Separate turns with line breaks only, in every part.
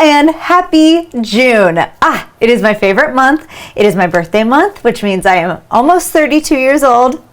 and happy June. It is my favorite month. It is my birthday month, which means I am almost 32 years old.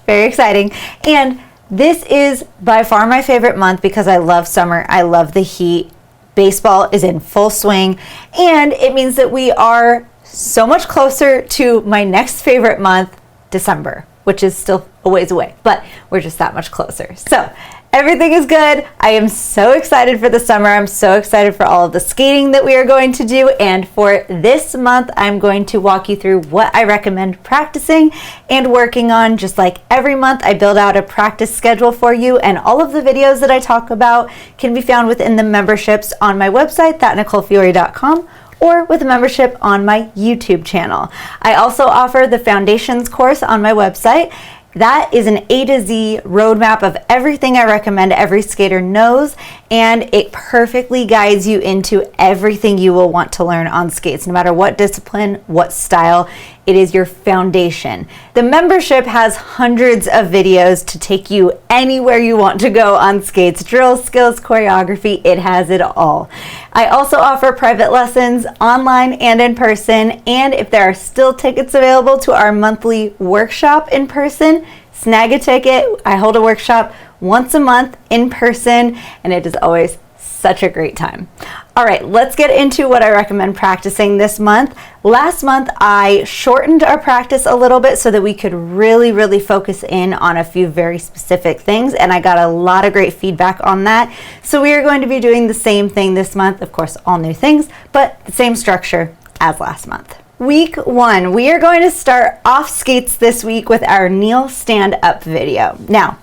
Very exciting. And this is by far my favorite month because I love summer. I love the heat. Baseball is in full swing, and it means that we are so much closer to my next favorite month, December, which is still a ways away, but we're just that much closer. So everything is good. I am so excited for the summer. I'm so excited for all of the skating that we are going to do. And for this month, I'm going to walk you through what I recommend practicing and working on. Just like every month, I build out a practice schedule for you. And all of the videos that I talk about can be found within the memberships on my website, thatnicolefiore.com, or with a membership on my YouTube channel. I also offer the Foundations course on my website. That is an A to Z roadmap of everything I recommend every skater knows, and it perfectly guides you into everything you will want to learn on skates, no matter what discipline, what style. It is your foundation. The membership has hundreds of videos to take you anywhere you want to go on skates, drills, skills, choreography, it has it all. I also offer private lessons online and in person, and if there are still tickets available to our monthly workshop in person, snag a ticket. I hold a workshop once a month in person, and it is always such a great time. All right, let's get into what I recommend practicing this month. Last month, I shortened our practice a little bit so that we could really focus in on a few very specific things, and I got a lot of great feedback on that. So we are going to be doing the same thing this month. Of course, all new things, but the same structure as last month. Week 1, we are going to start off skates this week with our kneel stand up video. Now,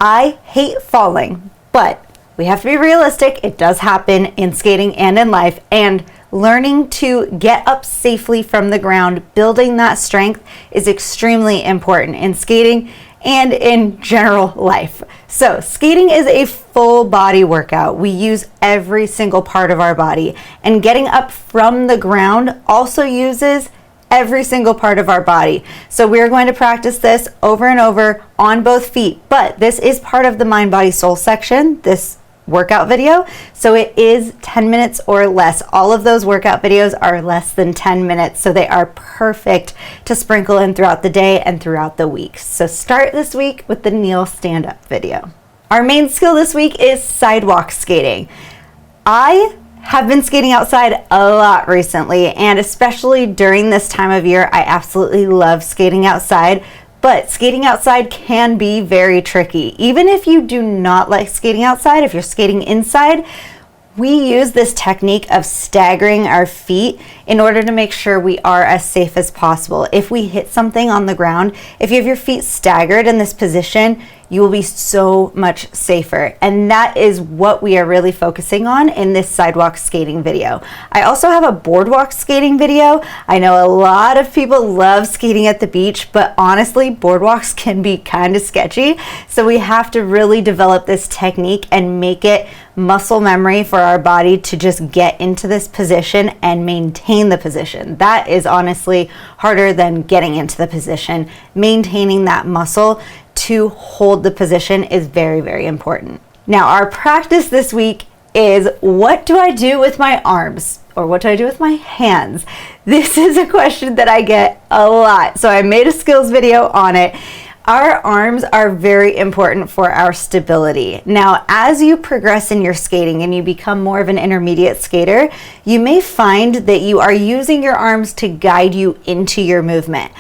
I hate falling, but we have to be realistic. It does happen in skating and in life, and learning to get up safely from the ground, building that strength is extremely important in skating and in general life. So skating is a full body workout. We use every single part of our body, and getting up from the ground also uses every single part of our body. So we're going to practice this over and over on both feet, but this is part of the mind, body, soul section, this workout video. So it is 10 minutes or less. All of those workout videos are less than 10 minutes. So they are perfect to sprinkle in throughout the day and throughout the week. So start this week with the kneel stand up video. Our main skill this week is sidewalk skating. I have been skating outside a lot recently, and especially during this time of year, I absolutely love skating outside. But skating outside can be very tricky. Even if you do not like skating outside, if you're skating inside, we use this technique of staggering our feet in order to make sure we are as safe as possible. If we hit something on the ground, if you have your feet staggered in this position, you will be so much safer. And that is what we are really focusing on in this sidewalk skating video. I also have a boardwalk skating video. I know a lot of people love skating at the beach, but honestly, boardwalks can be kind of sketchy. So we have to really develop this technique and make it muscle memory for our body to just get into this position and maintain the position. That is honestly harder than getting into the position. Maintaining that muscle to hold the position is very important. Now, our practice this week is, what do I do with my arms? Or what do I do with my hands? This is a question that I get a lot. So I made a skills video on it. Our arms are very important for our stability. Now, as you progress in your skating and you become more of an intermediate skater, you may find that you are using your arms to guide you into your movement.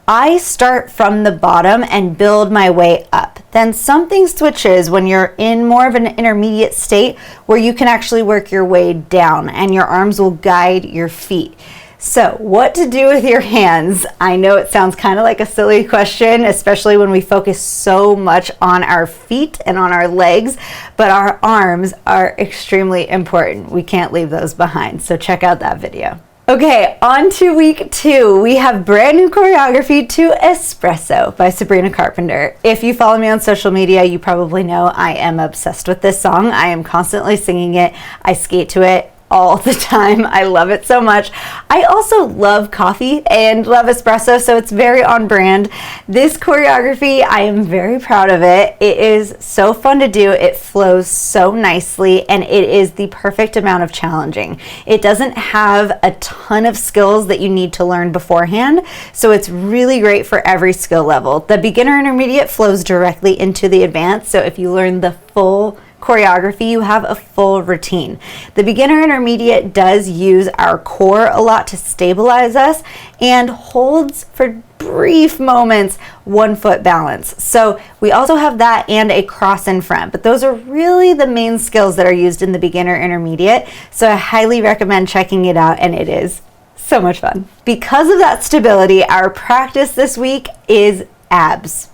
I start from the bottom and build my way up. Then something switches when you're in more of an intermediate state where you can actually work your way down and your arms will guide your feet. So what to do with your hands? I know it sounds kind of like a silly question, especially when we focus so much on our feet and on our legs, but our arms are extremely important. We can't leave those behind. So check out that video. Okay, on to week 2. We have brand new choreography to Espresso by Sabrina Carpenter. If you follow me on social media, you probably know I am obsessed with this song. I am constantly singing it. I skate to it all the time. I love it so much. I also love coffee and love espresso, so it's very on brand. This choreography, I am very proud of it. It is so fun to do. It flows so nicely, and it is the perfect amount of challenging. It doesn't have a ton of skills that you need to learn beforehand, so it's really great for every skill level. The beginner intermediate flows directly into the advanced, so if you learn the full choreography, you have a full routine. The beginner intermediate does use our core a lot to stabilize us and holds for brief moments 1 foot balance. So we also have that and a cross in front, but those are really the main skills that are used in the beginner intermediate. So I highly recommend checking it out, and it is so much fun. Because of that stability, our practice this week is abs.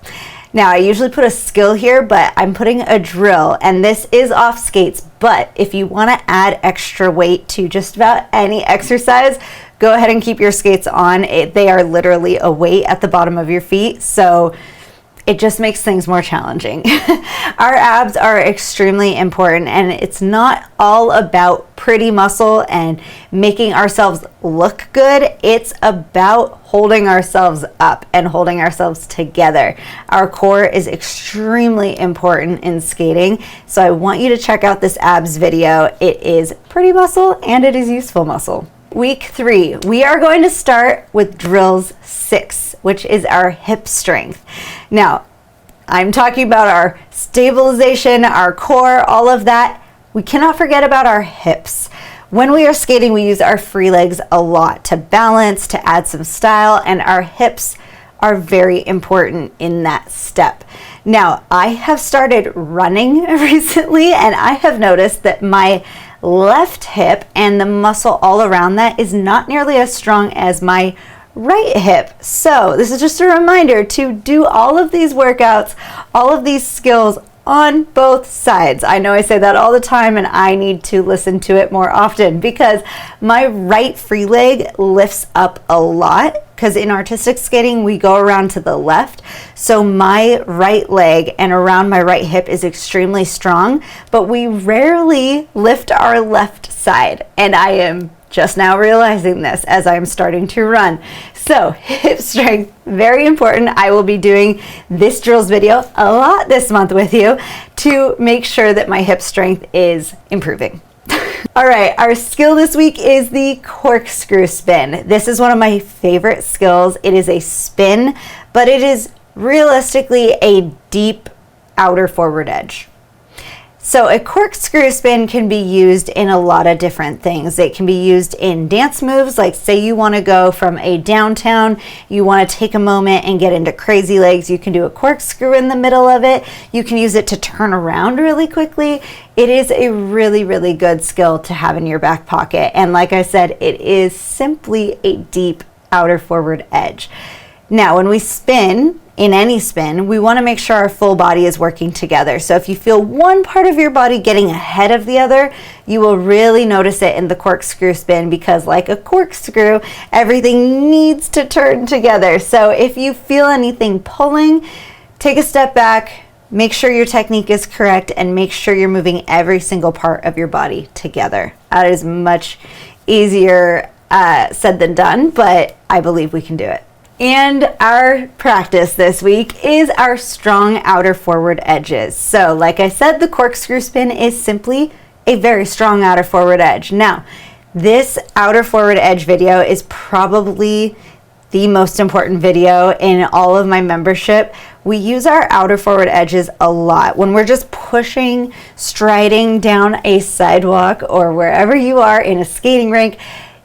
Now, I usually put a skill here, but I'm putting a drill, and this is off skates. But if you want to add extra weight to just about any exercise, go ahead and keep your skates on. They are literally a weight at the bottom of your feet, so it just makes things more challenging. Our abs are extremely important, and it's not all about pretty muscle and making ourselves look good. It's about holding ourselves up and holding ourselves together. Our core is extremely important in skating, so I want you to check out this abs video. It is pretty muscle and it is useful muscle. Week 3, we are going to start with drills 6, which is our hip strength. Now, I'm talking about our stabilization, our core, all of that. We cannot forget about our hips. When we are skating, we use our free legs a lot to balance, to add some style, and our hips are very important in that step. Now, I have started running recently, and I have noticed that my left hip and the muscle all around that is not nearly as strong as my right hip. So this is just a reminder to do all of these workouts, all of these skills on both sides. I know I say that all the time, and I need to listen to it more often because my right free leg lifts up a lot, because in artistic skating we go around to the left, so my right leg and around my right hip is extremely strong, but we rarely lift our left side, and I am just now realizing this as I'm starting to run. So hip strength, very important. I will be doing this drills video a lot this month with you to make sure that my hip strength is improving. All right, our skill this week is the corkscrew spin. This is one of my favorite skills. It is a spin, but it is realistically a deep outer forward edge. So a corkscrew spin can be used in a lot of different things. It can be used in dance moves, like say you want to go from a downtown, you want to take a moment and get into crazy legs, you can do a corkscrew in the middle of it. You can use it to turn around really quickly. It is a really, really good skill to have in your back pocket. And like I said, it is simply a deep outer forward edge. Now, when we spin, in any spin, we want to make sure our full body is working together. So if you feel one part of your body getting ahead of the other, you will really notice it in the corkscrew spin, because like a corkscrew, everything needs to turn together. So if you feel anything pulling, take a step back, make sure your technique is correct, and make sure you're moving every single part of your body together. That is much easier said than done, but I believe we can do it. And our practice this week is our strong outer forward edges. So like I said, the corkscrew spin is simply a very strong outer forward edge. Now, this outer forward edge video is probably the most important video in all of my membership. We use our outer forward edges a lot when we're just pushing, striding down a sidewalk or wherever you are in a skating rink.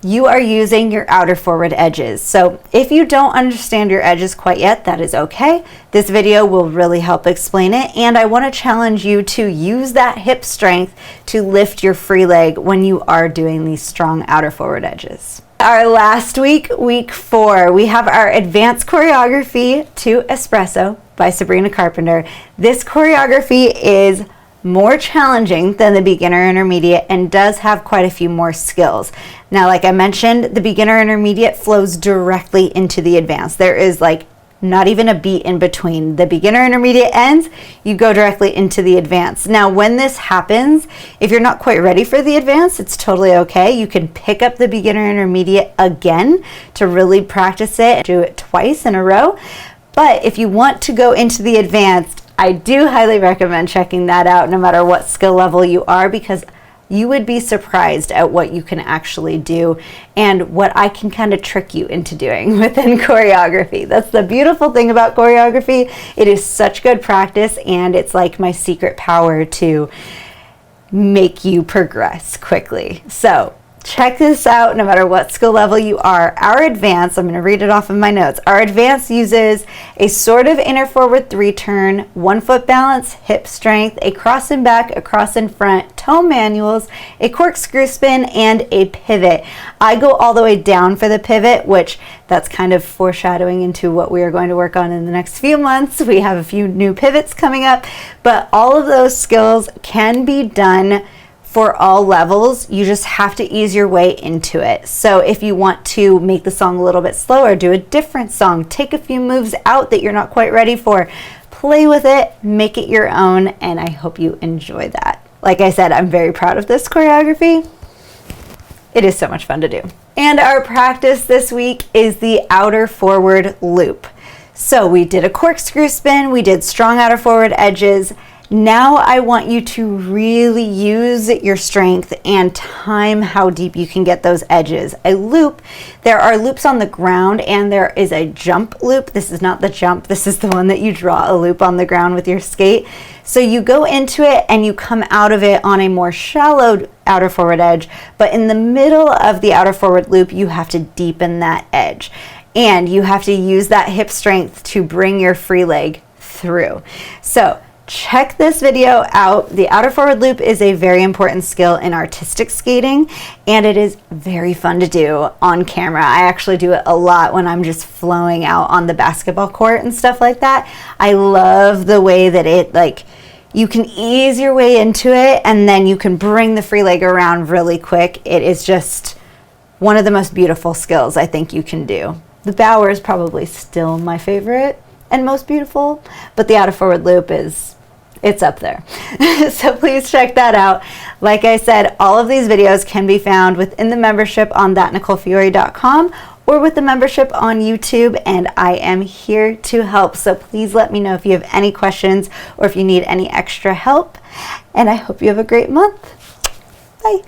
You are using your outer forward edges. So if you don't understand your edges quite yet, that is okay. This video will really help explain it, and I want to challenge you to use that hip strength to lift your free leg when you are doing these strong outer forward edges. Our last week, week 4, we have our advanced choreography to Espresso by Sabrina Carpenter. This choreography is more challenging than the beginner intermediate and does have quite a few more skills. Now, like I mentioned, the beginner intermediate flows directly into the advanced. There is like not even a beat in between. The beginner intermediate ends, you go directly into the advanced. Now, when this happens, if you're not quite ready for the advanced, it's totally okay. You can pick up the beginner intermediate again to really practice it and do it twice in a row. But if you want to go into the advanced, I do highly recommend checking that out no matter what skill level you are, because you would be surprised at what you can actually do and what I can kind of trick you into doing within choreography. That's the beautiful thing about choreography. It is such good practice, and it's like my secret power to make you progress quickly. So check this out no matter what skill level you are. Our advanced, I'm going to read it off of my notes. Our advanced uses a sort of inner forward 3-turn, 1-foot balance, hip strength, a cross and back, a cross in front, toe manuals, a corkscrew spin, and a pivot. I go all the way down for the pivot, which that's kind of foreshadowing into what we are going to work on in the next few months. We have a few new pivots coming up, but all of those skills can be done for all levels. You just have to ease your way into it. So if you want to make the song a little bit slower, do a different song, take a few moves out that you're not quite ready for, play with it, make it your own, and I hope you enjoy that. Like I said, I'm very proud of this choreography. It is so much fun to do. And our practice this week is the outer forward loop. So we did a corkscrew spin, we did strong outer forward edges. Now I want you to really use your strength and time how deep you can get those edges. A loop, there are loops on the ground and there is a jump loop. This is not the jump, this is the one that you draw a loop on the ground with your skate. So you go into it and you come out of it on a more shallow outer forward edge, but in the middle of the outer forward loop, you have to deepen that edge. And you have to use that hip strength to bring your free leg through. So check this video out. The outer forward loop is a very important skill in artistic skating, and it is very fun to do on camera. I actually do it a lot when I'm just flowing out on the basketball court and stuff like that. I love the way that it, like, you can ease your way into it and then you can bring the free leg around really quick. It is just one of the most beautiful skills I think you can do. The bower is probably still my favorite and most beautiful, but the outer forward loop it's up there. So please check that out. Like I said, all of these videos can be found within the membership on thatnicolefiore.com or with the membership on YouTube, and I am here to help. So please let me know if you have any questions or if you need any extra help, and I hope you have a great month. Bye.